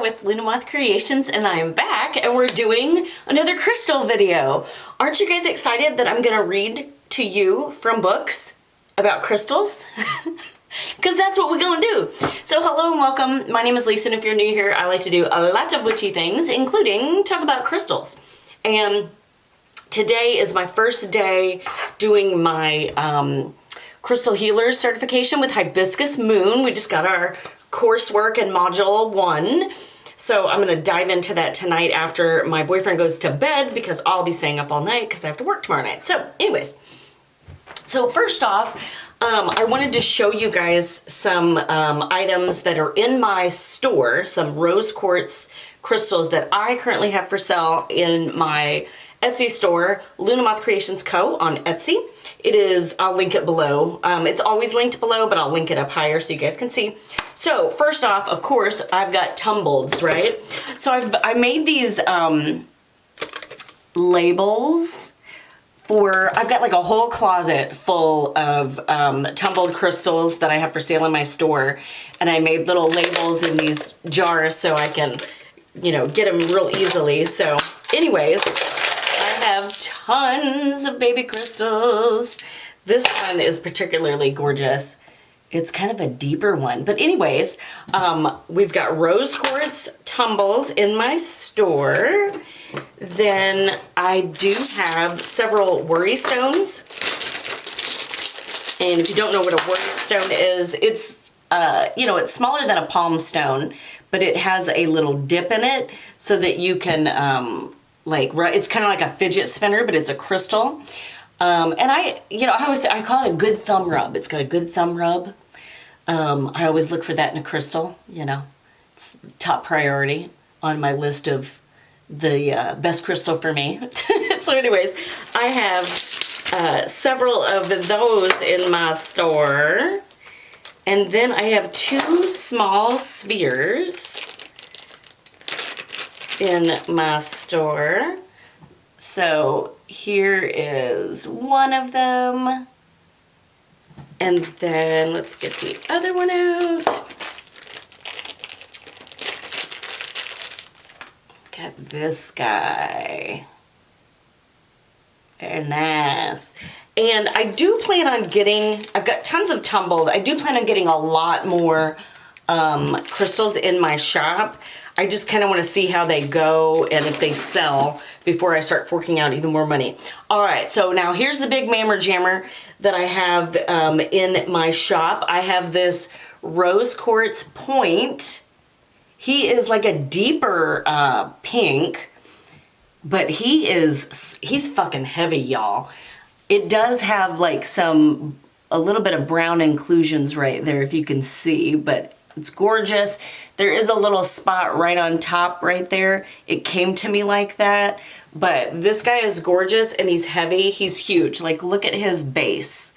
Moth with Moth Creations, and I am back and we're doing another crystal video. Aren't you guys excited that I'm gonna read to you from books about crystals? Because that's what we're gonna do. So hello and welcome. My name is Lisa, and if you're new here, I like to do a lot of witchy things, including talk about crystals. And today is my first day doing my Crystal Healer certification with Hibiscus Moon. We just got our coursework in module 1. So I'm gonna dive into that tonight after my boyfriend goes to bed, because I'll be staying up all night because I have to work tomorrow night. So anyways, so first off, I wanted to show you guys some items that are in my store, some Rose Quartz crystals that I currently have for sale in my Etsy store, Moth Creations Co. on Etsy. It is, I'll link it below. It's always linked below, but I'll link it up higher so you guys can see. So first off, of course, I've got tumbleds, right? So I made these labels for, I've got like a whole closet full of tumbled crystals that I have for sale in my store. And I made little labels in these jars so I can, you know, get them real easily. So anyways, I have tons of baby crystals. This one is particularly gorgeous. It's kind of a deeper one. But anyways, we've got Rose Quartz tumbles in my store. Then I do have several worry stones. And if you don't know what a worry stone is, it's, you know, it's smaller than a palm stone, but it has a little dip in it so that you can, it's kind of like a fidget spinner, but it's a crystal. And I call it a good thumb rub. It's got a good thumb rub. I always look for that in a crystal, you know. It's top priority on my list of the best crystal for me. So anyways, I have several of those in my store. And then I have 2 small spheres in my store. So here is one of them. And then let's get the other one out. Got this guy. Very nice. And I do plan on getting, I've got tons of tumbled. I do plan on getting a lot more crystals in my shop. I just kind of want to see how they go and if they sell before I start forking out even more money. All right, so now here's the big mammer jammer that I have in my shop. I have this Rose Quartz Point. He is like a deeper pink, but he's fucking heavy, y'all. It does have like a little bit of brown inclusions right there, if you can see, but it's gorgeous. There is a little spot right on top right there. It came to me like that, but this guy is gorgeous and he's heavy. He's huge. Like, look at his base.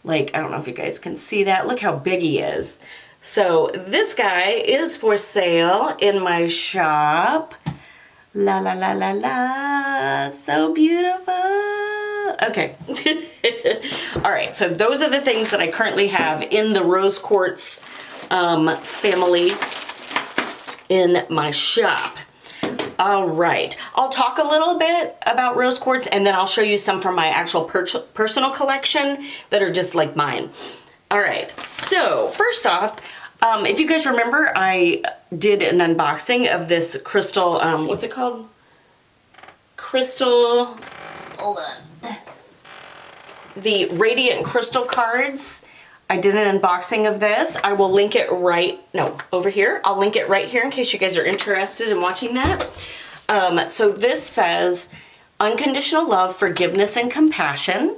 Like, I don't know if you guys can see that. Look how big he is. So this guy is for sale in my shop. La la la la la. So beautiful. Okay. All right. So those are the things that I currently have in the Rose Quartz family in my shop. All right, I'll talk a little bit about Rose Quartz and then I'll show you some from my actual personal collection that are just like mine. All right, so first off, if you guys remember, I did an unboxing of this crystal, what's it called? Hold on. The Radiant Crystal cards. I did an unboxing of this. I will link it over here. I'll link it right here in case you guys are interested in watching that. So this says, unconditional love, forgiveness, and compassion.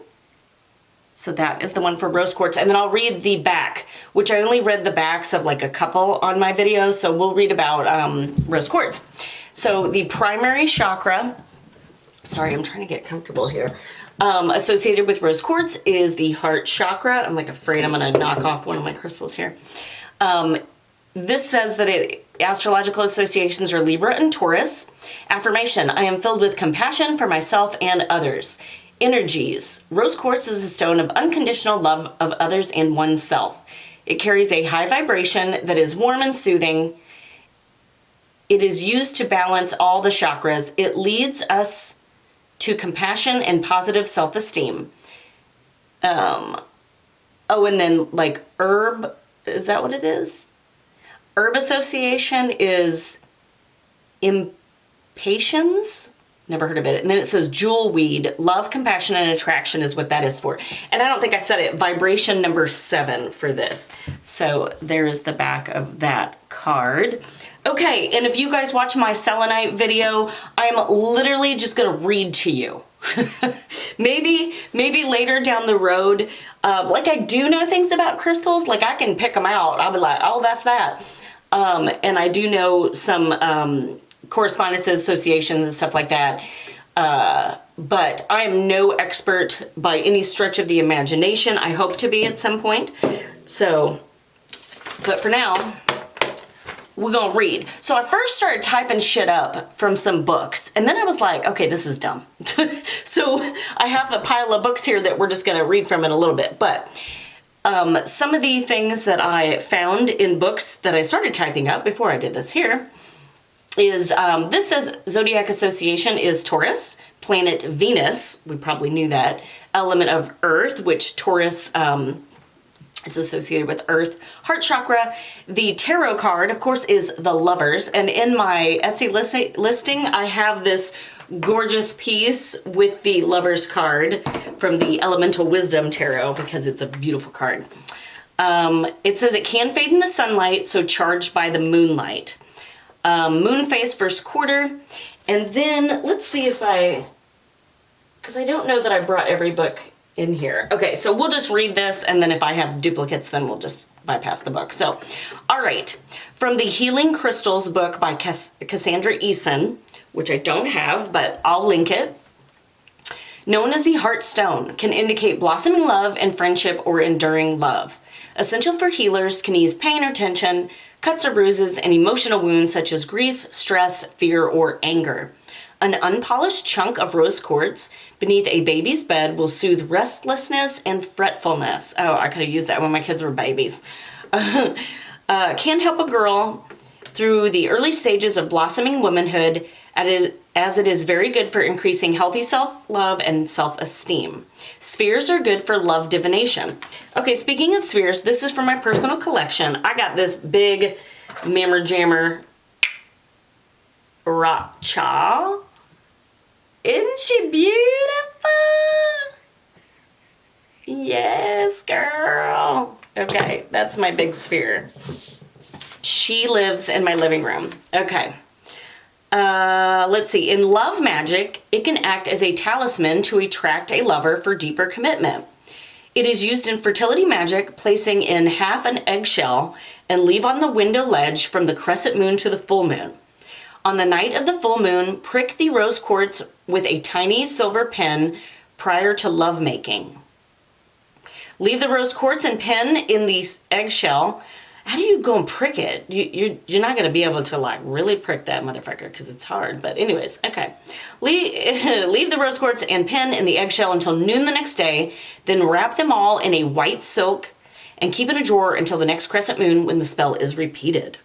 So that is the one for Rose Quartz. And then I'll read the back, which I only read the backs of like a couple on my videos. So we'll read about Rose Quartz. So the primary chakra, sorry, I'm trying to get comfortable here. Associated with Rose Quartz is the heart chakra. I'm like afraid I'm gonna knock off one of my crystals here. This says that astrological associations are Libra and Taurus. Affirmation, I am filled with compassion for myself and others. Energies, Rose Quartz is a stone of unconditional love of others and oneself. It carries a high vibration that is warm and soothing. It is used to balance all the chakras. It leads us to compassion and positive self-esteem. Oh, and then like herb, is that what it is? Herb association is impatience. Never heard of it. And then it says jewel weed, love, compassion, and attraction is what that is for. And I don't think I said it, vibration number 7 for this. So there is the back of that card. Okay, and if you guys watch my selenite video, I'm literally just gonna read to you. maybe later down the road, like I do know things about crystals, like I can pick them out. I'll be like, oh, that's that. And I do know some correspondences, associations, and stuff like that. But I am no expert by any stretch of the imagination. I hope to be at some point. So, but for now, we're gonna read. So I first started typing shit up from some books, and then I was like, okay, this is dumb. So I have a pile of books here that we're just gonna read from in a little bit. But some of the things that I found in books that I started typing up before I did this here is, this says zodiac association is Taurus, planet Venus, we probably knew that, element of Earth, which Taurus is associated with Earth, heart chakra. The tarot card, of course, is the Lovers, and in my Etsy listing, I have this gorgeous piece with the Lovers card from the Elemental Wisdom Tarot because it's a beautiful card. It says it can fade in the sunlight, so charged by the moonlight. Moon phase first quarter, and then let's see if because I don't know that I brought every book in here. Okay, so we'll just read this, and then if I have duplicates, then we'll just bypass the book. So, all right, from the Healing Crystals book by Cassandra Eason, which I don't have, but I'll link it. Known as the Heart Stone, can indicate blossoming love and friendship or enduring love. Essential for healers, can ease pain or tension, cuts or bruises, and emotional wounds such as grief, stress, fear, or anger. An unpolished chunk of rose quartz beneath a baby's bed will soothe restlessness and fretfulness. Oh, I could have used that when my kids were babies. Can help a girl through the early stages of blossoming womanhood, as it is very good for increasing healthy self-love and self-esteem. Spheres are good for love divination. Okay, speaking of spheres, this is from my personal collection. I got this big Mammer Jammer rock chaw. Isn't she beautiful? Yes, girl. Okay, that's my big sphere. She lives in my living room. Okay. Let's see. In love magic, it can act as a talisman to attract a lover for deeper commitment. It is used in fertility magic, placing in half an eggshell and leave on the window ledge from the crescent moon to the full moon. On the night of the full moon, prick the rose quartz with a tiny silver pen prior to lovemaking. Leave the rose quartz and pen in the eggshell. How do you go and prick it? You're not going to be able to like really prick that motherfucker because it's hard. But anyways, okay. Leave the rose quartz and pen in the eggshell until noon the next day. Then wrap them all in a white silk and keep in a drawer until the next crescent moon when the spell is repeated.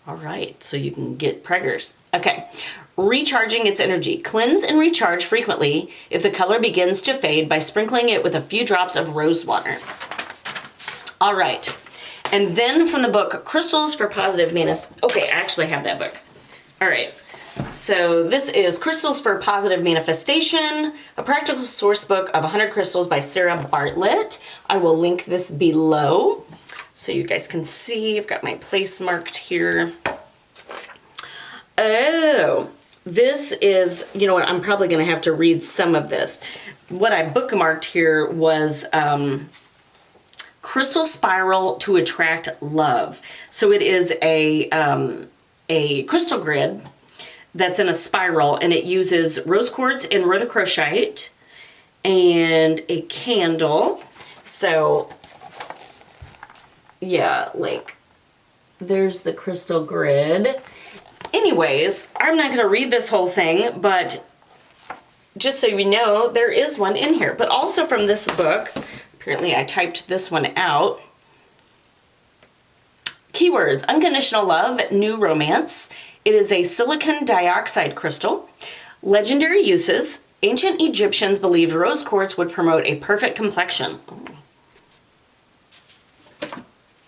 All right, so you can get preggers. Okay, recharging its energy. Cleanse and recharge frequently if the color begins to fade by sprinkling it with a few drops of rose water. All right, and then from the book, Crystals for Positive Okay, I actually have that book. All right, so this is Crystals for Positive Manifestation, a practical source book of 100 crystals by Sarah Bartlett. I will link this below so you guys can see. I've got my place marked here. Oh, this is, you know what, I'm probably going to have to read some of this. What I bookmarked here was Crystal Spiral to Attract Love. So it is a crystal grid that's in a spiral, and it uses rose quartz and rhodochrosite and a candle. So yeah, like there's the crystal grid. Anyways, I'm not going to read this whole thing, but just so you know, there is one in here. But also from this book, apparently I typed this one out. Keywords: unconditional love, new romance. It is a silicon dioxide crystal. Legendary uses. Ancient Egyptians believed rose quartz would promote a perfect complexion.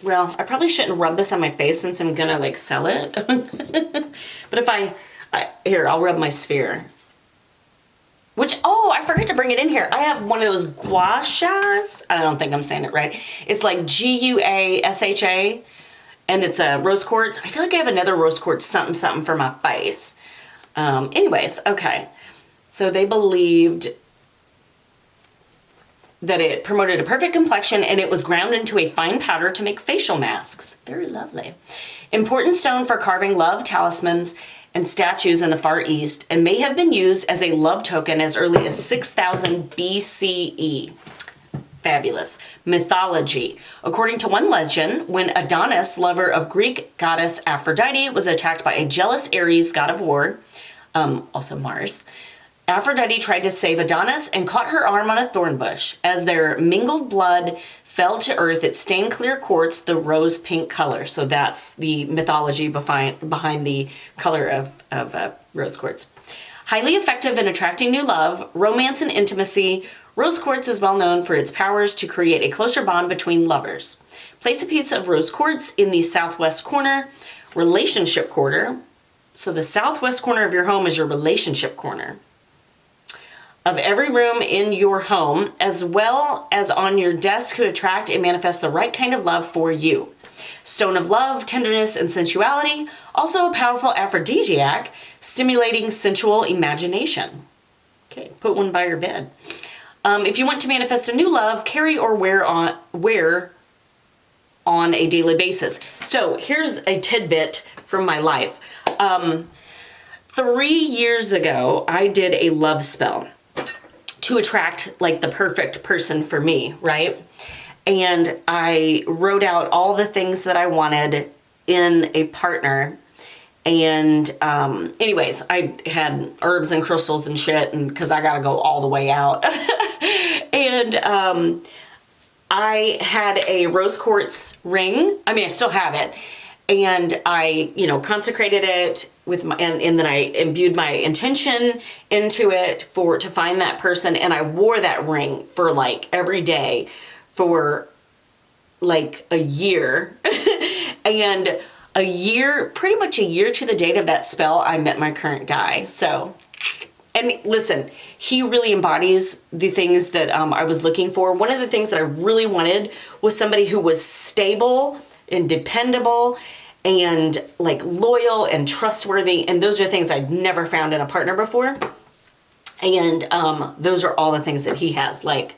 Well, I probably shouldn't rub this on my face since I'm gonna like sell it. But if here, I'll rub my sphere. I forgot to bring it in here. I have one of those gua shas. I don't think I'm saying it right. It's like Guasha, and it's a rose quartz. I feel like I have another rose quartz something for my face. Anyways, okay. So they believed that it promoted a perfect complexion and it was ground into a fine powder to make facial masks. Very lovely. Important stone for carving love talismans and statues in the Far East, and may have been used as a love token as early as 6000 BCE. Fabulous. Mythology. According to one legend, when Adonis, lover of Greek goddess Aphrodite, was attacked by a jealous Ares, god of war, also Mars, Aphrodite tried to save Adonis and caught her arm on a thorn bush. As their mingled blood fell to earth, it stained clear quartz the rose pink color. So that's the mythology behind the color of rose quartz. Highly effective in attracting new love, romance, and intimacy, rose quartz is well known for its powers to create a closer bond between lovers. Place a piece of rose quartz in the southwest corner, relationship corner. So the southwest corner of your home is your relationship corner of every room in your home, as well as on your desk, to attract and manifest the right kind of love for you. Stone of love, tenderness, and sensuality. Also a powerful aphrodisiac, stimulating sensual imagination. Okay, put one by your bed. If you want to manifest a new love, carry or wear on a daily basis. So here's a tidbit from my life. 3 years ago, I did a love spell to attract like the perfect person for me, right? And I wrote out all the things that I wanted in a partner. And anyways, I had herbs and crystals and shit, and because I gotta go all the way out. And I had a rose quartz ring. I mean, I still have it. And I, consecrated it with my, and then I imbued my intention into it to find that person. And I wore that ring for like every day for like a year. And pretty much a year to the date of that spell, I met my current guy. So, and listen, he really embodies the things that I was looking for. One of the things that I really wanted was somebody who was stable and dependable and like loyal and trustworthy. And those are things I'd never found in a partner before. And those are all the things that he has. Like,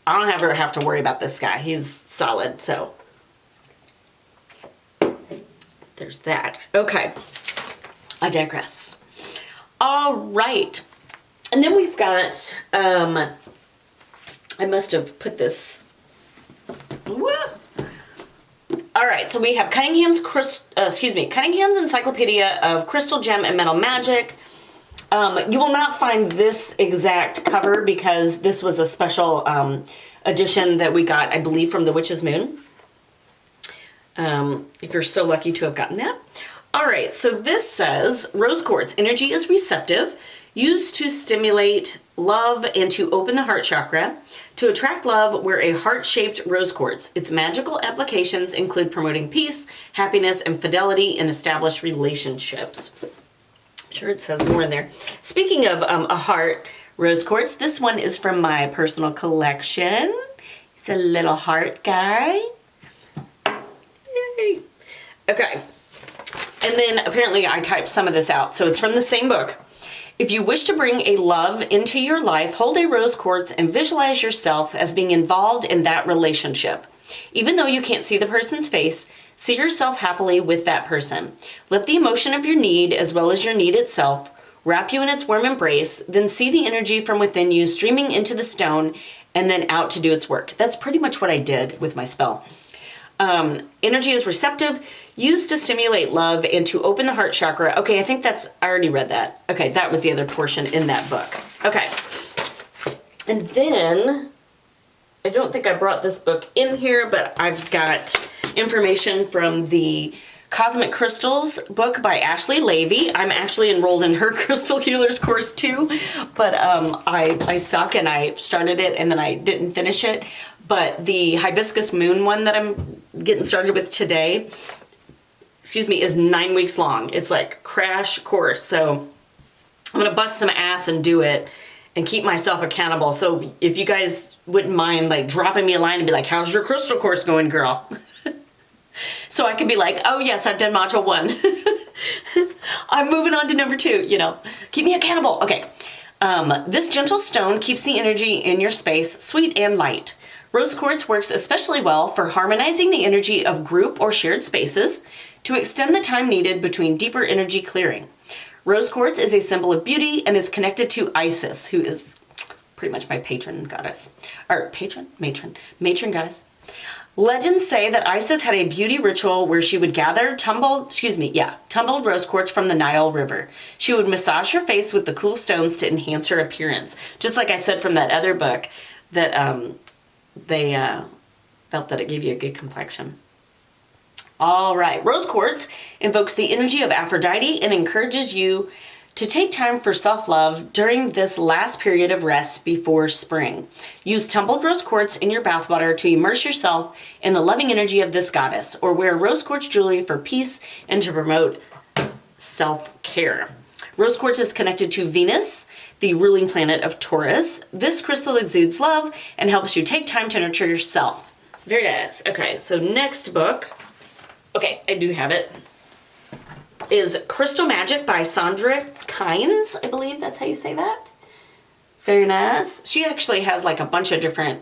I don't ever have to worry about this guy. He's solid. So there's that. Okay. I digress. All right. And then we've got, I must have put this, all right, so we have Cunningham's Encyclopedia of Crystal, Gem, and Metal Magic. You will not find this exact cover because this was a special edition that we got, I believe, from the Witch's Moon. If you're so lucky to have gotten that. All right, so this says, rose quartz energy is receptive, used to stimulate love and to open the heart chakra. To attract love, wear a heart-shaped rose quartz. Its magical applications include promoting peace, happiness, and fidelity in established relationships. I'm sure it says more in there. Speaking of a heart rose quartz, this one is from my personal collection. It's a little heart guy. Yay. Okay. And then apparently I typed some of this out. So it's from the same book. If you wish to bring a love into your life, hold a rose quartz and visualize yourself as being involved in that relationship. Even though you can't see the person's face, see yourself happily with that person. Let the emotion of your need, as well as your need itself, wrap you in its warm embrace, then see the energy from within you streaming into the stone and then out to do its work. That's pretty much what I did with my spell. Energy is receptive, used to stimulate love and to open the heart chakra. Okay, I think I already read that. Okay, that was the other portion in that book. Okay. And then, I don't think I brought this book in here, but I've got information from the Cosmic Crystals book by Ashley Levy. I'm actually enrolled in her Crystal Healers course too, but I suck and I started it and then I didn't finish it. But the Hibiscus Moon one that I'm getting started with today, is 9 weeks long. It's like crash course. So I'm gonna bust some ass and do it and keep myself accountable. So if you guys wouldn't mind like dropping me a line and be like, how's your crystal course going, girl? So I could be like, oh yes, I've done module 1. I'm moving on to number 2, keep me accountable. Okay. This gentle stone keeps the energy in your space sweet and light. Rose Quartz works especially well for harmonizing the energy of group or shared spaces to extend the time needed between deeper energy clearing. Rose Quartz is a symbol of beauty and is connected to Isis, who is pretty much my patron goddess. Or matron goddess. Legends say that Isis had a beauty ritual where she would gather tumbled rose quartz from the Nile River. She would massage her face with the cool stones to enhance her appearance. Just like I said from that other book, that they felt that it gave you a good complexion. All right, Rose Quartz invokes the energy of Aphrodite and encourages you to take time for self-love during this last period of rest before spring. Use tumbled rose quartz in your bathwater to immerse yourself in the loving energy of this goddess, or wear rose quartz jewelry for peace and to promote self-care. Rose quartz is connected to Venus, the ruling planet of Taurus. This crystal exudes love and helps you take time to nurture yourself. Very nice. Okay, so next book, I do have it, is Crystal Magic by Sandra Kynes. I believe that's how you say that. Very nice. She actually has like a bunch of different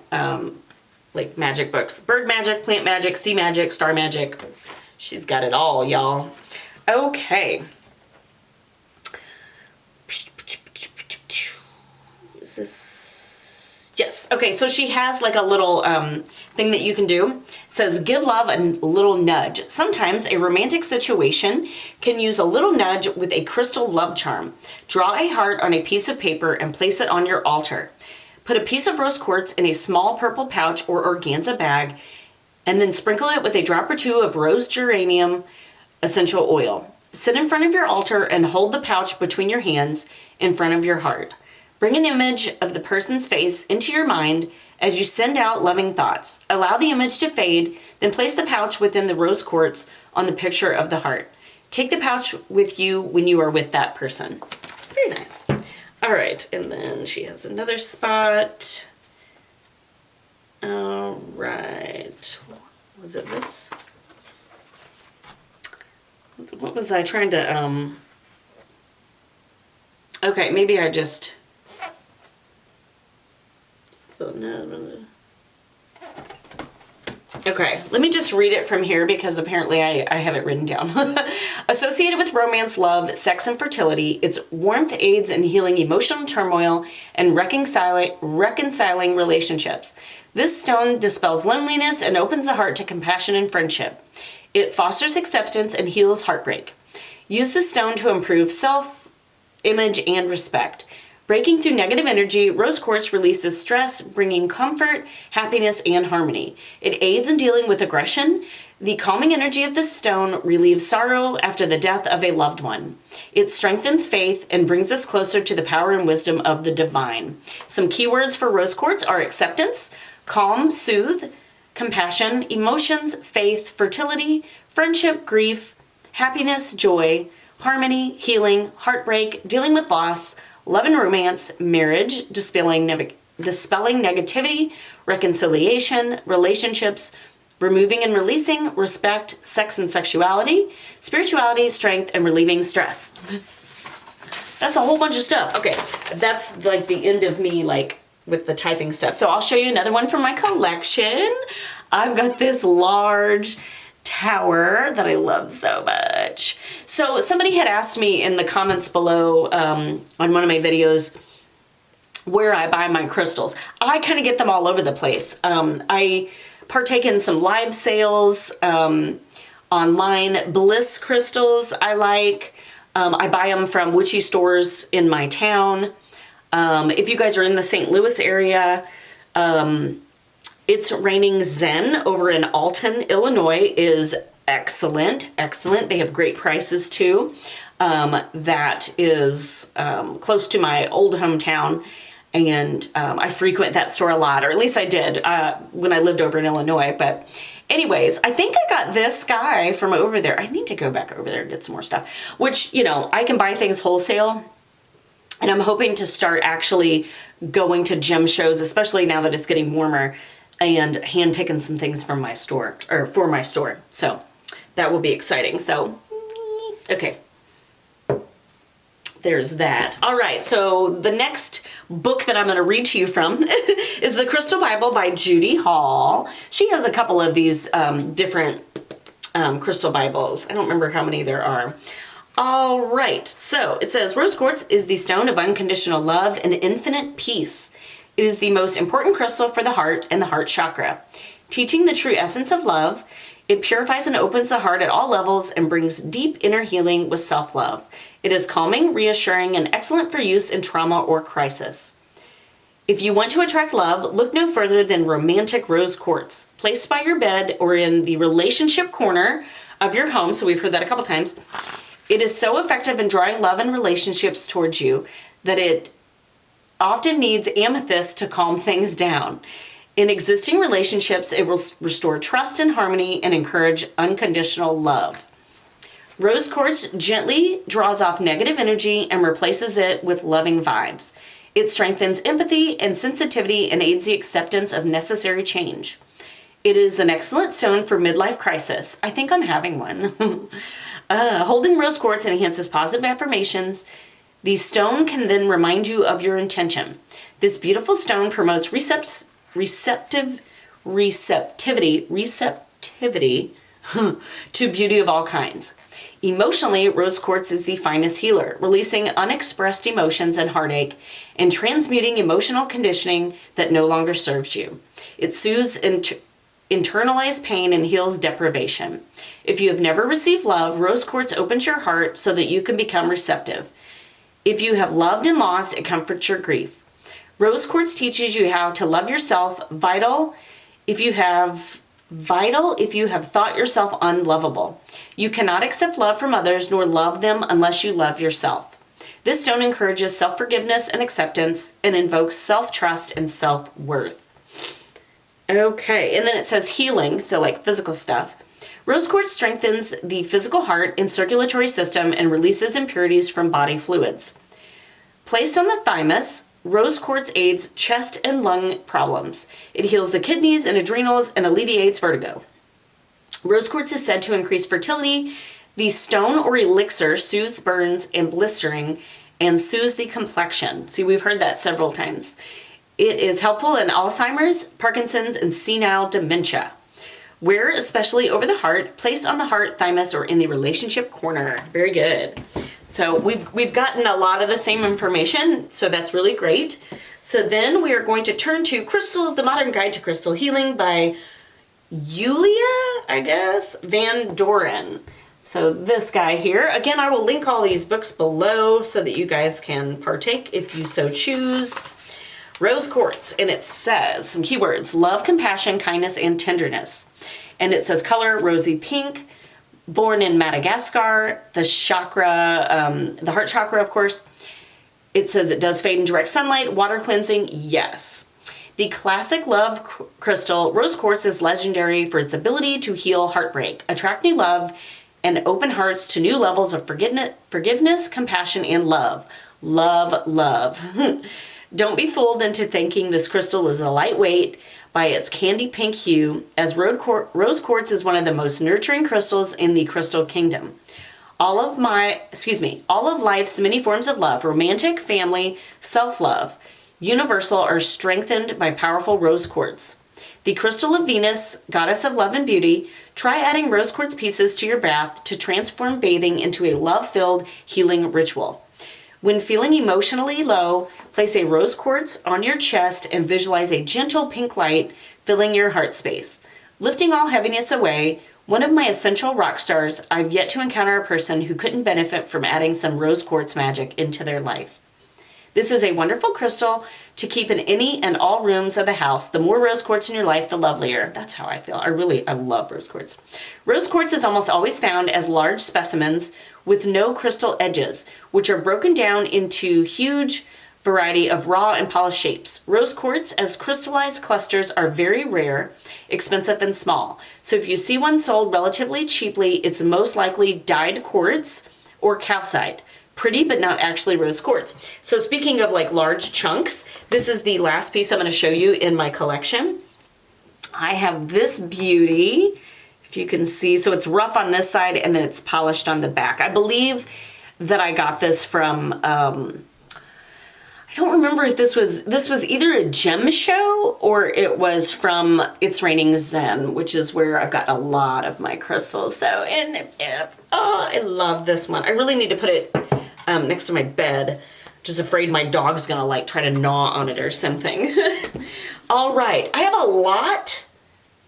like magic books. Bird magic, plant magic, sea magic, star magic. She's got it all, y'all. Okay. Is this? Yes. Okay, so she has like a little thing that you can do. It says, give love a little nudge. Sometimes a romantic situation can use a little nudge with a crystal love charm. Draw a heart on a piece of paper and place it on your altar. Put a piece of rose quartz in a small purple pouch or organza bag, and then sprinkle it with a drop or 2 of rose geranium essential oil. Sit in front of your altar and hold the pouch between your hands in front of your heart. Bring an image of the person's face into your mind as you send out loving thoughts. Allow the image to fade, then place the pouch within the rose quartz on the picture of the heart. Take the pouch with you when you are with that person. Very nice. All right, and then she has another spot. All right. Was it this? What was I trying to, okay, maybe I just... Okay, let me just read it from here because apparently I have it written down. Associated with romance, love, sex, and fertility, its warmth aids in healing emotional turmoil and reconciling relationships. This stone dispels loneliness and opens the heart to compassion and friendship. It fosters acceptance and heals heartbreak. Use the stone to improve self-image and respect. Breaking through negative energy, rose quartz releases stress, bringing comfort, happiness, and harmony. It aids in dealing with aggression. The calming energy of this stone relieves sorrow after the death of a loved one. It strengthens faith and brings us closer to the power and wisdom of the divine. Some keywords for rose quartz are acceptance, calm, soothe, compassion, emotions, faith, fertility, friendship, grief, happiness, joy, harmony, healing, heartbreak, dealing with loss, love and romance, marriage, dispelling negativity, reconciliation, relationships, removing and releasing, respect, sex and sexuality, spirituality, strength, and relieving stress. That's a whole bunch of stuff. Okay, that's like the end of me like with the typing stuff. So I'll show you another one from my collection. I've got this large tower that I love so much. So somebody had asked me in the comments below on one of my videos where I buy my crystals. I kind of get them all over the place. I partake in some live sales online. Bliss crystals I like. I buy them from witchy stores in my town. If you guys are in the St. Louis area, It's Raining Zen over in Alton, Illinois is excellent, excellent. They have great prices too. That is close to my old hometown, and I frequent that store a lot, or at least I did when I lived over in Illinois. But anyways, I think I got this guy from over there. I need to go back over there and get some more stuff, which, you know, I can buy things wholesale, and I'm hoping to start actually going to gem shows, especially now that it's getting warmer, and hand picking some things from my store, or for my store. So that will be exciting. So, okay. There's that. All right, so the next book that I'm going to read to you from is The Crystal Bible by Judy Hall. She has a couple of these different crystal Bibles. I don't remember how many there are. All right, so it says, Rose Quartz is the stone of unconditional love and infinite peace. It is the most important crystal for the heart and the heart chakra. Teaching the true essence of love, it purifies and opens the heart at all levels and brings deep inner healing with self-love. It is calming, reassuring, and excellent for use in trauma or crisis. If you want to attract love, look no further than romantic rose quartz. Placed by your bed or in the relationship corner of your home, so we've heard that a couple times, it is so effective in drawing love and relationships towards you that it often needs amethyst to calm things down. In existing relationships, it will restore trust and harmony and encourage unconditional love. Rose quartz gently draws off negative energy and replaces it with loving vibes. It strengthens empathy and sensitivity and aids the acceptance of necessary change. It is an excellent stone for midlife crisis. I think I'm having one. Holding rose quartz enhances positive affirmations. The stone can then remind you of your intention. This beautiful stone promotes receptivity to beauty of all kinds. Emotionally, rose quartz is the finest healer, releasing unexpressed emotions and heartache and transmuting emotional conditioning that no longer serves you. It soothes internalized pain and heals deprivation. If you have never received love, rose quartz opens your heart so that you can become receptive. If you have loved and lost, it comforts your grief. Rose quartz teaches you how to love yourself, vital if you have thought yourself unlovable. You cannot accept love from others nor love them unless you love yourself. This stone encourages self-forgiveness and acceptance and invokes self-trust and self-worth. Okay, and then it says healing, so like physical stuff. Rose quartz strengthens the physical heart and circulatory system and releases impurities from body fluids. Placed on the thymus, rose quartz aids chest and lung problems. It heals the kidneys and adrenals and alleviates vertigo. Rose quartz is said to increase fertility. The stone or elixir soothes burns and blistering and soothes the complexion. See, we've heard that several times. It is helpful in Alzheimer's, Parkinson's, and senile dementia. Wear especially over the heart, placed on the heart, thymus, or in the relationship corner. Very good. So we've gotten a lot of the same information, so that's really great. So then we are going to turn to Crystals, The Modern Guide to Crystal Healing by Yulia, Van Doren. So this guy here, again, I will link all these books below so that you guys can partake if you so choose. Rose quartz, and it says some keywords: love, compassion, kindness, and tenderness. And it says color, rosy pink, born in Madagascar, the chakra, the heart chakra, of course. It says it does fade in direct sunlight, water cleansing, yes. The classic love crystal, rose quartz, is legendary for its ability to heal heartbreak, attract new love, and open hearts to new levels of forgiveness, compassion, and love. Love, love. Don't be fooled into thinking this crystal is a lightweight by its candy pink hue, as rose quartz is one of the most nurturing crystals in the crystal kingdom. All of life's many forms of love, romantic, family, self-love, universal, are strengthened by powerful rose quartz. The crystal of Venus, goddess of love and beauty, try adding rose quartz pieces to your bath to transform bathing into a love-filled healing ritual. When feeling emotionally low, place a rose quartz on your chest and visualize a gentle pink light filling your heart space. Lifting all heaviness away, one of my essential rock stars, I've yet to encounter a person who couldn't benefit from adding some rose quartz magic into their life. This is a wonderful crystal to keep in any and all rooms of the house. The more rose quartz in your life, the lovelier. That's how I feel. I love rose quartz. Rose quartz is almost always found as large specimens with no crystal edges, which are broken down into huge variety of raw and polished shapes. Rose quartz as crystallized clusters are very rare, expensive, and small. So if you see one sold relatively cheaply, it's most likely dyed quartz or calcite. Pretty, but not actually rose quartz. So speaking of like large chunks, this is the last piece I'm going to show you in my collection. I have this beauty, if you can see. So it's rough on this side and then it's polished on the back. I believe that I got this from, I don't remember if this was either a gem show or it was from It's Raining Zen, which is where I've got a lot of my crystals. So, I love this one. I really need to put it next to my bed. Just afraid my dog's gonna like try to gnaw on it or something. All right, I have a lot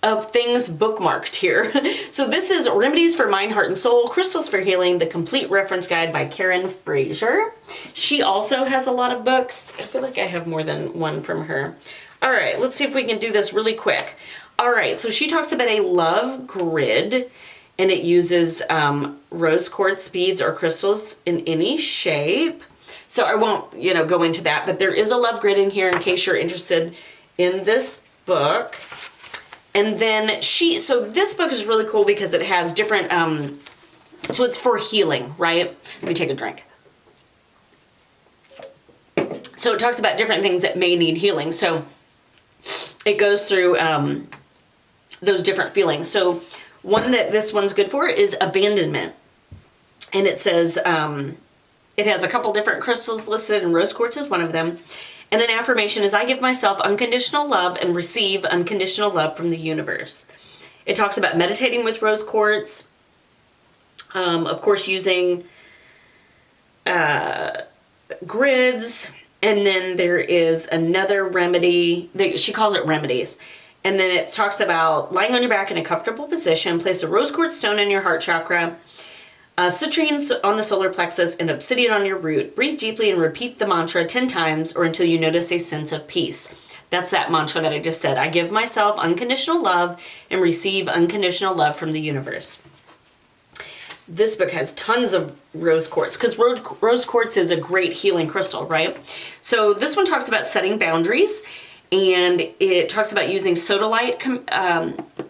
of things bookmarked here. So this is Remedies for Mind, Heart, and Soul, Crystals for Healing, the Complete Reference Guide by Karen Fraser. She also has a lot of books. I feel like I have more than one from her. All right, let's see if we can do this really quick. All right, so she talks about a love grid, and it uses rose quartz beads or crystals in any shape. So I won't, go into that, but there is a love grid in here in case you're interested in this book. And then so this book is really cool because it has different, so it's for healing, right? Let me take a drink. So it talks about different things that may need healing. So it goes through those different feelings. So one that this one's good for is abandonment. And it says, it has a couple different crystals listed and rose quartz is one of them. And an affirmation is, I give myself unconditional love and receive unconditional love from the universe. It talks about meditating with rose quartz. Of course, using grids. And then there is another remedy. She calls it remedies. And then it talks about lying on your back in a comfortable position. Place a rose quartz stone in your heart chakra. Citrine on the solar plexus and obsidian on your root. Breathe deeply and repeat the mantra 10 times or until you notice a sense of peace. That's that mantra that I just said. I give myself unconditional love and receive unconditional love from the universe. This book has tons of rose quartz because rose quartz is a great healing crystal, right? So this one talks about setting boundaries, and it talks about using sodalite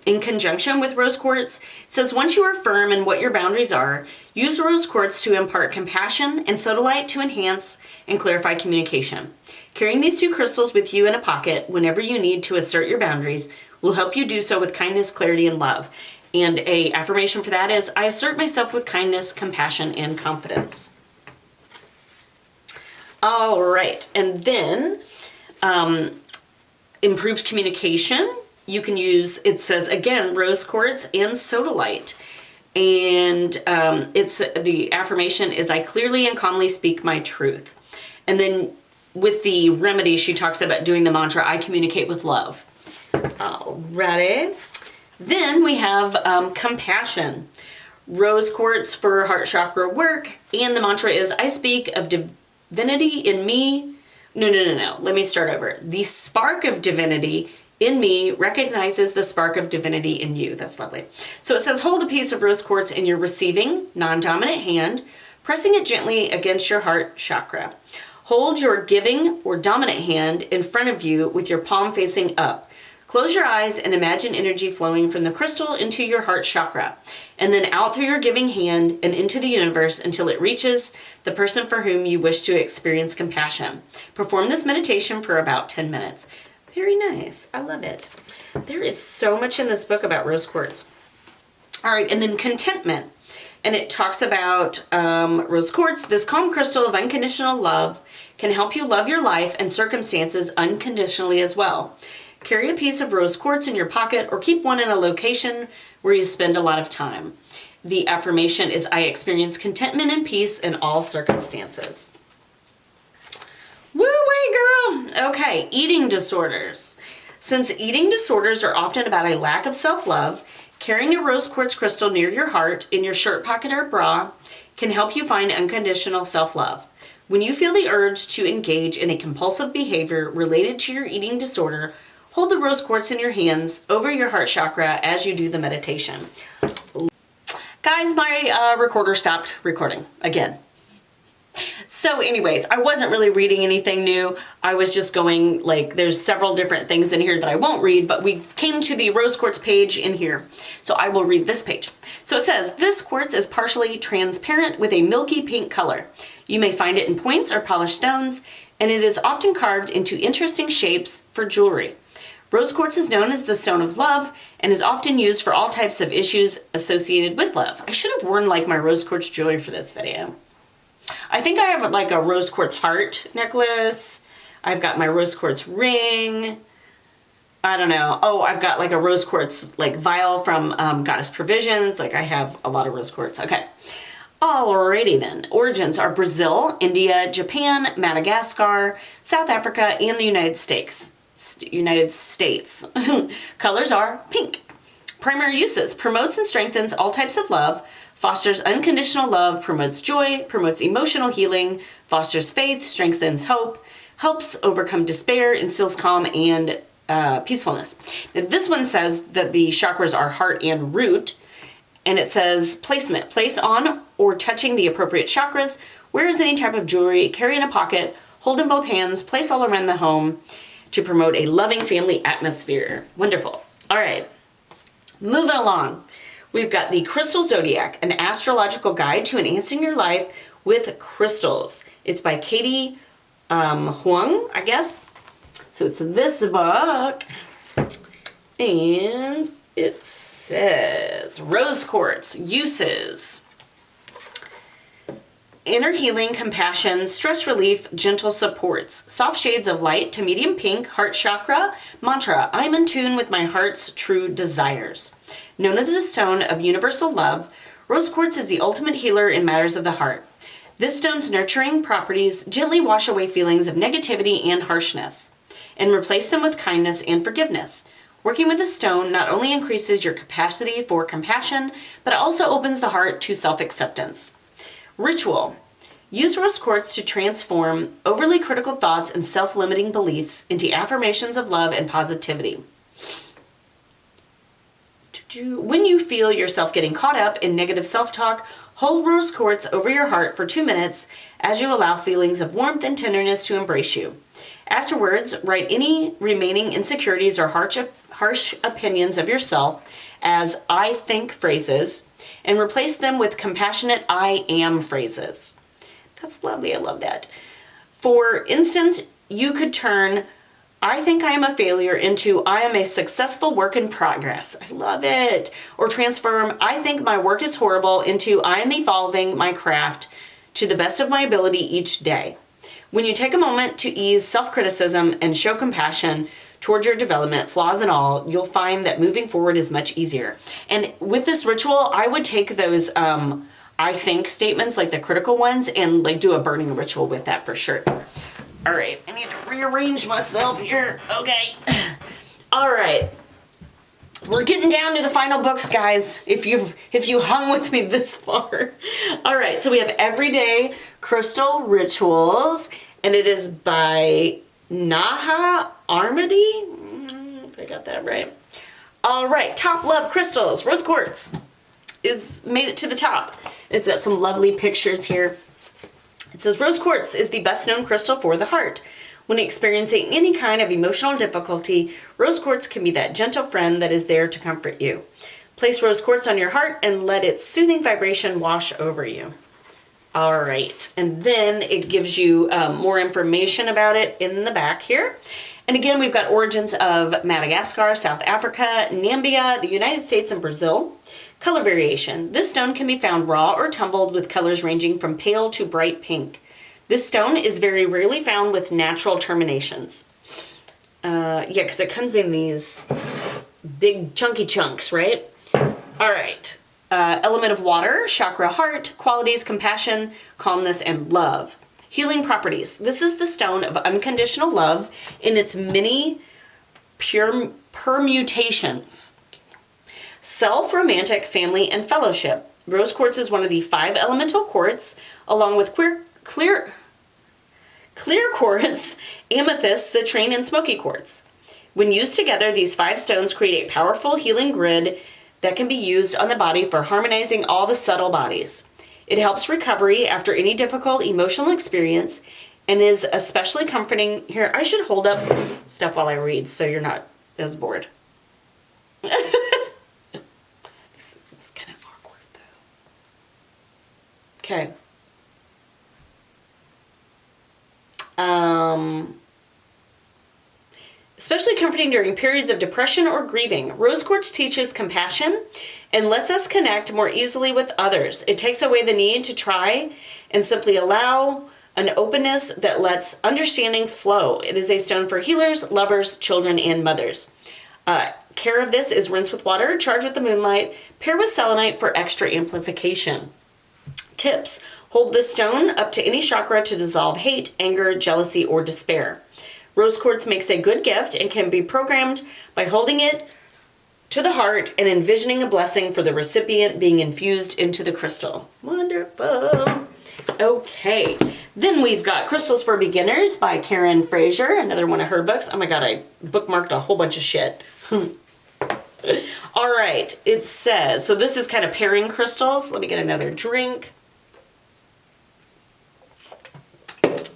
in conjunction with rose quartz. It says, once you are firm in what your boundaries are, use rose quartz to impart compassion and sodalite to enhance and clarify communication. Carrying these two crystals with you in a pocket whenever you need to assert your boundaries will help you do so with kindness, clarity, and love. And a affirmation for that is, I assert myself with kindness, compassion, and confidence. All right, and then improved communication. You can use, it says again, rose quartz and sodalite. And the affirmation is, I clearly and calmly speak my truth. And then with the remedy, she talks about doing the mantra, I communicate with love. Alrighty. Then we have compassion. Rose quartz for heart chakra work. And the mantra is, I speak of divinity in me. No. Let me start over. The spark of divinity in me recognizes the spark of divinity in you. That's lovely. So it says, hold a piece of rose quartz in your receiving, non-dominant hand, pressing it gently against your heart chakra. Hold your giving or dominant hand in front of you with your palm facing up. Close your eyes and imagine energy flowing from the crystal into your heart chakra, and then out through your giving hand and into the universe until it reaches the person for whom you wish to experience compassion. Perform this meditation for about 10 minutes. Very nice. I love it. There is so much in this book about rose quartz. All right, and then contentment. And it talks about rose quartz. This calm crystal of unconditional love can help you love your life and circumstances unconditionally as well. Carry a piece of rose quartz in your pocket or keep one in a location where you spend a lot of time. The affirmation is, I experience contentment and peace in all circumstances. Woo-wee, girl. Okay, eating disorders. Since eating disorders are often about a lack of self-love, carrying a rose quartz crystal near your heart in your shirt pocket or bra can help you find unconditional self-love. When you feel the urge to engage in a compulsive behavior related to your eating disorder, hold the rose quartz in your hands over your heart chakra as you do the meditation. Guys, my recorder stopped recording again. So anyways, I wasn't really reading anything new. I was just going, like, there's several different things in here that I won't read, but we came to the rose quartz page in here. So I will read this page. So it says, this quartz is partially transparent with a milky pink color. You may find it in points or polished stones, and it is often carved into interesting shapes for jewelry. Rose quartz is known as the stone of love and is often used for all types of issues associated with love. I should have worn like my rose quartz jewelry for this video. I think I have like a rose quartz heart necklace. I've got my rose quartz ring. I don't know. Oh, I've got like a rose quartz like vial from Goddess Provisions. Like I have a lot of rose quartz. Okay. Alrighty then. Origins are Brazil, India, Japan, Madagascar, South Africa, and the United States. Colors are pink. Primary uses: promotes and strengthens all types of love, fosters unconditional love, promotes joy, promotes emotional healing, fosters faith, strengthens hope, helps overcome despair, instills calm and peacefulness. Now, this one says that the chakras are heart and root, and it says placement: place on or touching the appropriate chakras, wear as any type of jewelry, carry in a pocket, hold in both hands, place all around the home to promote a loving family atmosphere. Wonderful. All right, moving along. We've got the Crystal Zodiac, an astrological guide to enhancing your life with crystals. It's by Katie Huang, I guess. So it's this book, and it says Rose Quartz uses: inner healing, compassion, stress relief, gentle supports, soft shades of light to medium pink, heart chakra, mantra, I'm in tune with my heart's true desires. Known as the stone of universal love, rose quartz is the ultimate healer in matters of the heart. This stone's nurturing properties gently wash away feelings of negativity and harshness, and replace them with kindness and forgiveness. Working with this stone not only increases your capacity for compassion, but it also opens the heart to self-acceptance. Ritual: use rose quartz to transform overly critical thoughts and self-limiting beliefs into affirmations of love and positivity. When you feel yourself getting caught up in negative self-talk, hold rose quartz over your heart for 2 minutes as you allow feelings of warmth and tenderness to embrace you. Afterwards, write any remaining insecurities or harsh opinions of yourself as I think phrases and replace them with compassionate I am phrases. That's lovely. I love that. For instance, you could turn I think I am a failure into I am a successful work in progress. I love it. Or transform I think my work is horrible into I am evolving my craft to the best of my ability each day. When you take a moment to ease self-criticism and show compassion toward your development, flaws and all, you'll find that moving forward is much easier. And with this ritual, I would take those I think statements, like the critical ones, and like do a burning ritual with that for sure. All right, I need to rearrange myself here. Okay. All right. We're getting down to the final books, guys, if you hung with me this far. All right, so we have Everyday Crystal Rituals, and it is by Naha Armady. If I got that right. All right, Top Love Crystals, Rose Quartz is made it to the top. It's got some lovely pictures here. It says, rose quartz is the best known crystal for the heart. When experiencing any kind of emotional difficulty, rose quartz can be that gentle friend that is there to comfort you. Place rose quartz on your heart and let its soothing vibration wash over you. All right, and then it gives you more information about it in the back here. And again, we've got origins of Madagascar, South Africa, Namibia, the United States, and Brazil. Color variation. This stone can be found raw or tumbled with colors ranging from pale to bright pink. This stone is very rarely found with natural terminations. Yeah, because it comes in these big chunky chunks, right? All right. Element of water, chakra heart, qualities, compassion, calmness, and love. Healing properties. This is the stone of unconditional love in its many pure permutations. Self, romantic, family, and fellowship. Rose quartz is one of the 5 elemental quartz, along with clear clear quartz, amethyst, citrine, and smoky quartz. When used together, these 5 stones create a powerful healing grid that can be used on the body for harmonizing all the subtle bodies. It helps recovery after any difficult emotional experience and is especially comforting. Here, I should hold up stuff while I read so you're not as bored. It's kind of awkward though. Okay. Especially comforting during periods of depression or grieving. Rose quartz teaches compassion and lets us connect more easily with others. It takes away the need to try and simply allow an openness that lets understanding flow. It is a stone for healers, lovers, children, and mothers. Care of this is rinse with water, charge with the moonlight, pair with selenite for extra amplification. Tips. Hold this stone up to any chakra to dissolve hate, anger, jealousy, or despair. Rose quartz makes a good gift and can be programmed by holding it to the heart and envisioning a blessing for the recipient being infused into the crystal. Wonderful. Okay. Then we've got Crystals for Beginners by Karen Fraser, another one of her books. Oh my God, I bookmarked a whole bunch of shit. All right. It says, so this is kind of pairing crystals. Let me get another drink.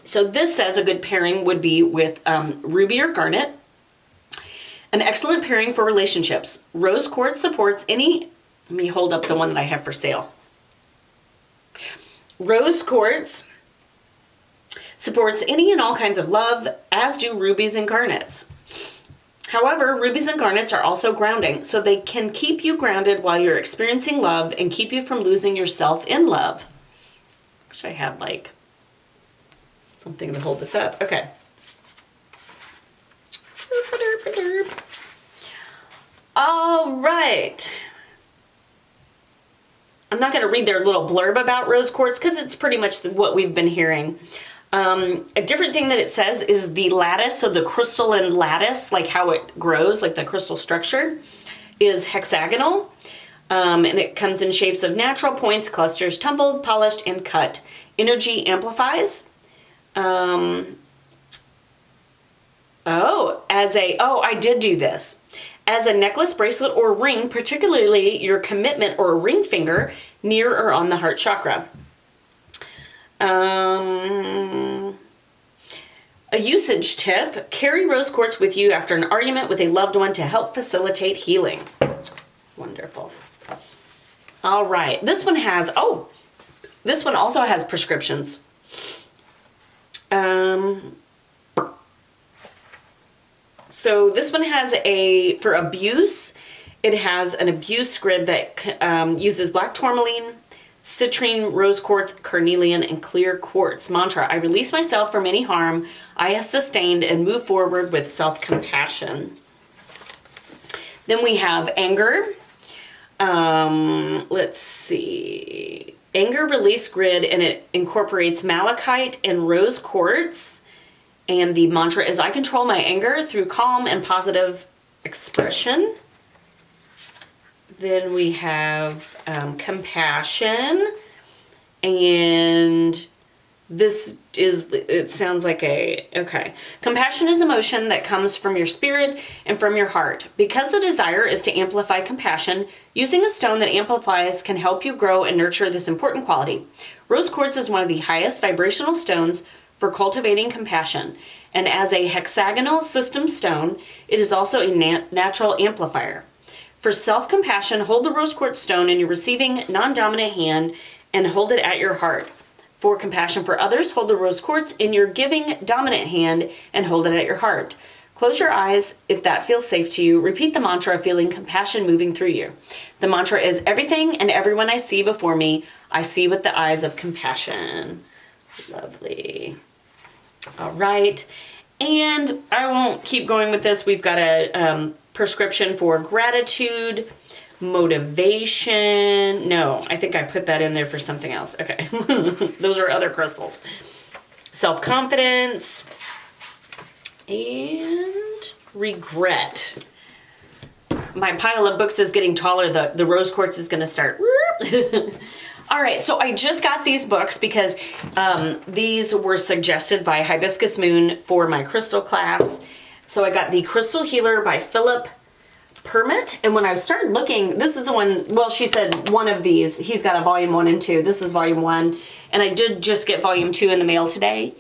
So this says a good pairing would be with ruby or garnet. An excellent pairing for relationships. Rose quartz supports any... Let me hold up the one that I have for sale. Rose quartz supports any and all kinds of love, as do rubies and garnets. However, rubies and garnets are also grounding, so they can keep you grounded while you're experiencing love and keep you from losing yourself in love. Wish I had like something to hold this up. Okay. All right. I'm not going to read their little blurb about rose quartz because it's pretty much what we've been hearing. A different thing that it says is the lattice, so the crystalline lattice, like how it grows, like the crystal structure, is hexagonal. And it comes in shapes of natural points, clusters, tumbled, polished, and cut. Energy amplifies. I did do this. As a necklace, bracelet, or ring, particularly your commitment or ring finger near or on the heart chakra. A usage tip, carry rose quartz with you after an argument with a loved one to help facilitate healing. Wonderful. All right. This one also has prescriptions. So this one has for abuse, it has an abuse grid that uses black tourmaline, citrine, rose quartz, carnelian, and clear quartz. Mantra, I release myself from any harm I have sustained and move forward with self-compassion. Then we have anger. Let's see. Anger release grid, and it incorporates malachite and rose quartz. And the mantra is, I control my anger through calm and positive expression. Then we have compassion. And this is, it sounds like okay. Compassion is emotion that comes from your spirit and from your heart. Because the desire is to amplify compassion, using a stone that amplifies can help you grow and nurture this important quality. Rose quartz is one of the highest vibrational stones for cultivating compassion, and as a hexagonal system stone, it is also a natural amplifier. For self-compassion, hold the rose quartz stone in your receiving non-dominant hand and hold it at your heart. For compassion for others, hold the rose quartz in your giving dominant hand and hold it at your heart. Close your eyes if that feels safe to you. Repeat the mantra, feeling compassion moving through you. The mantra is, everything and everyone I see before me, I see with the eyes of compassion. Lovely. All right. And I won't keep going with this. We've got a prescription for gratitude, motivation. No, I think I put that in there for something else. Okay. Those are other crystals. Self-confidence and regret. My pile of books is getting taller. The rose quartz is going to start. All right, so I just got these books because these were suggested by Hibiscus Moon for my crystal class. So I got the Crystal Healer by Philip Permit. And when I started looking, this is the one, well, she said one of these. He's got a volume 1 and 2. This is volume 1. And I did just get volume 2 in the mail today.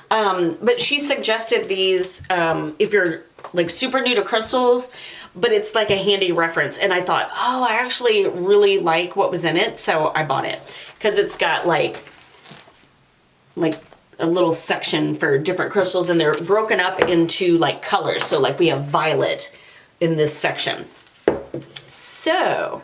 But she suggested these if you're like super new to crystals, but it's like a handy reference. And I thought, oh, I actually really like what was in it. So I bought it because it's got like a little section for different crystals, and they're broken up into like colors. So like we have violet in this section. So,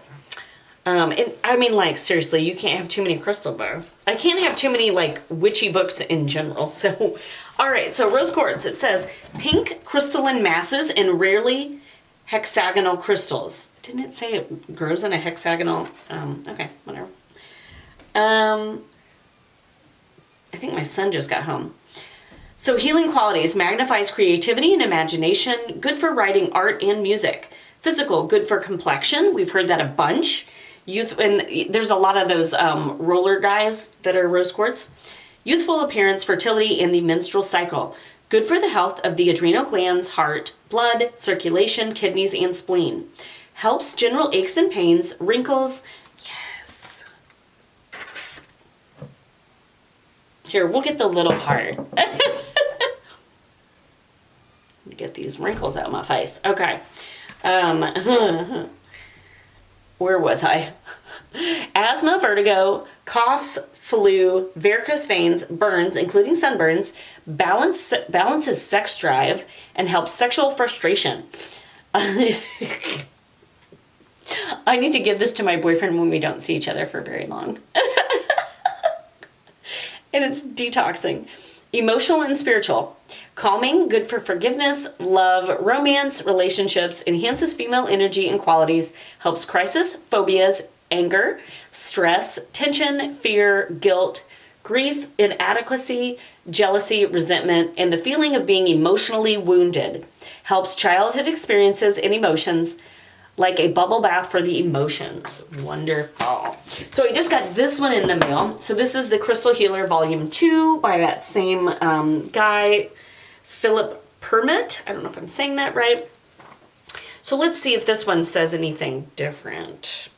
and I mean, like, seriously, you can't have too many crystal books. I can't have too many like witchy books in general. So, all right. So Rose Quartz, it says pink crystalline masses and rarely hexagonal crystals. Didn't it say it grows in a hexagonal? Okay, whatever. I think my son just got home. So healing qualities, magnifies creativity and imagination, good for writing art and music. Physical, good for complexion. We've heard that a bunch. Youth, and there's a lot of those roller guys that are rose quartz. Youthful appearance, fertility, and the menstrual cycle. Good for the health of the adrenal glands, heart, blood, circulation, kidneys, and spleen. Helps general aches and pains, wrinkles. Yes. Here, we'll get the little heart. Get these wrinkles out of my face. Okay. Where was I? Asthma, vertigo, coughs, flu, varicose veins, burns, including sunburns, balances sex drive, and helps sexual frustration. I need to give this to my boyfriend when we don't see each other for very long. And it's detoxing. Emotional and spiritual. Calming, good for forgiveness, love, romance, relationships, enhances female energy and qualities, helps crisis, phobias, anger, stress, tension, fear, guilt, grief, inadequacy, jealousy, resentment, and the feeling of being emotionally wounded. Helps childhood experiences and emotions, like a bubble bath for the emotions. Wonderful. So I just got this one in the mail. So this is the Crystal Healer Volume 2 by that same guy, Philip Permit. I don't know if I'm saying that right. So let's see if this one says anything different.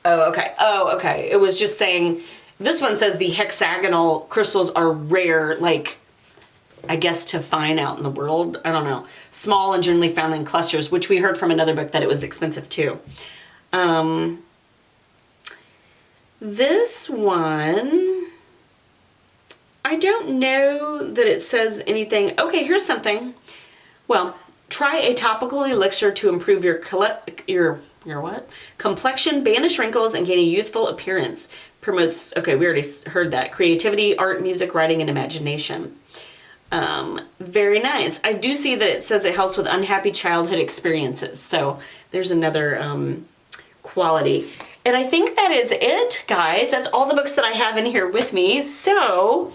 Oh, okay. Oh, okay. It was just saying, this one says the hexagonal crystals are rare, like, I guess to find out in the world. I don't know. Small and generally found in clusters, which we heard from another book that it was expensive too. This one, I don't know that it says anything. Okay, here's something. Well, try a topical elixir to improve your what? Complexion, banish wrinkles, and gain a youthful appearance. Promotes, okay, we already heard that. Creativity, art, music, writing, and imagination. Very nice. I do see that it says it helps with unhappy childhood experiences. So there's another quality. And I think that is it, guys. That's all the books that I have in here with me. So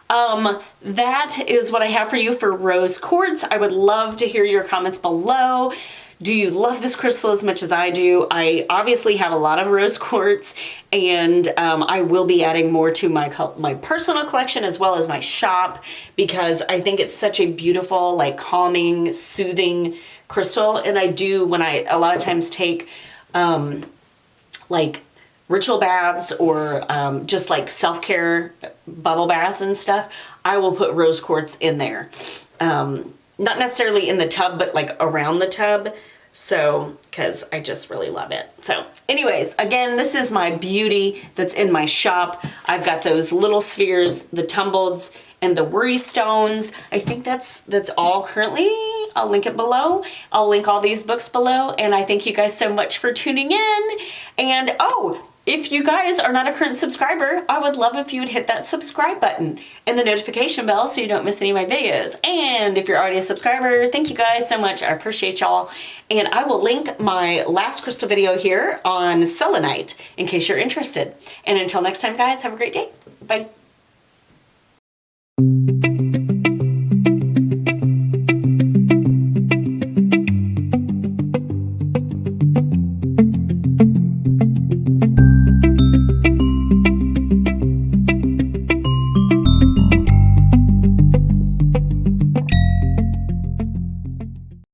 that is what I have for you for Rose Quartz. I would love to hear your comments below. Do you love this crystal as much as I do? I obviously have a lot of rose quartz, and I will be adding more to my personal collection as well as my shop, because I think it's such a beautiful, like, calming, soothing crystal. And I do, when I a lot of times take like ritual baths or just like self-care bubble baths and stuff, I will put rose quartz in there. Not necessarily in the tub, but like around the tub. So, because I just really love it. So anyways, again, this is my beauty that's in my shop. I've got those little spheres, the tumbleds, and the worry stones. I think that's all currently. I'll link it below. I'll link all these books below. And I thank you guys so much for tuning in. And oh, if you guys are not a current subscriber, I would love if you would hit that subscribe button and the notification bell so you don't miss any of my videos. And if you're already a subscriber, thank you guys so much. I appreciate y'all. And I will link my last crystal video here on selenite in case you're interested. And until next time, guys, have a great day. Bye.